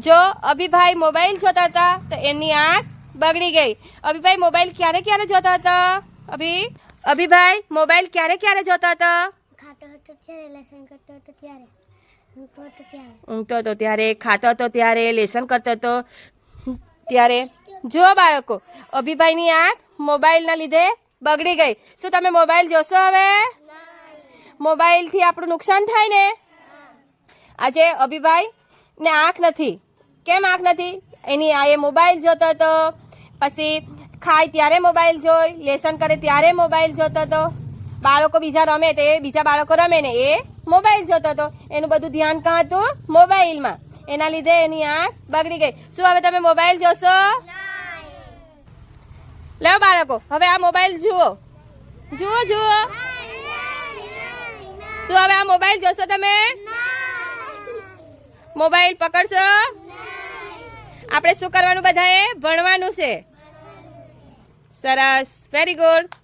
જો અભિભાઈ મોબાઈલ જોતા હતા તો એમની આંખ બગડી ગઈ. અભિભાઈ મોબાઈલ ક્યારે ક્યારે જોતા હતા? અભિભાઈ મોબાઈલ ક્યારે ક્યારે જોતા હતા? ઊંઘતો હતો ત્યારે, ખાતો હતો ત્યારે, લેસન કરતો હતો ત્યારે. જો બાળકો, અભિભાઈની આંખ મોબાઈલના લીધે બગડી ગઈ. શું તમે મોબાઈલ જોશો હવે? મોબાઈલથી આપણું નુકસાન થાય ને. આજે અભિભાઈ ને આંખ નથી. કેમ આંખ નથી? એની આ એ મોબાઈલ જોતો હતો, પછી ખાય ત્યારે મોબાઈલ જોઈ, લેસન કરે ત્યારે મોબાઈલ જોતો હતો. બાળકો બીજા રમે તો એ બીજા બાળકો રમે ને એ મોબાઈલ જોતો હતો. એનું બધું ધ્યાન કાં હતું? મોબાઈલમાં. એના લીધે એની આંખ બગડી ગઈ. શું હવે તમે મોબાઈલ જોશો? લો બાળકો, હવે આ મોબાઈલ જુઓ. જુઓ. શું હવે આ મોબાઈલ જોશો તમે? મોબાઈલ પકડશો? આપણે શું કરવાનું? બધાએ ભણવાનું છે. સરસ, વેરી ગુડ.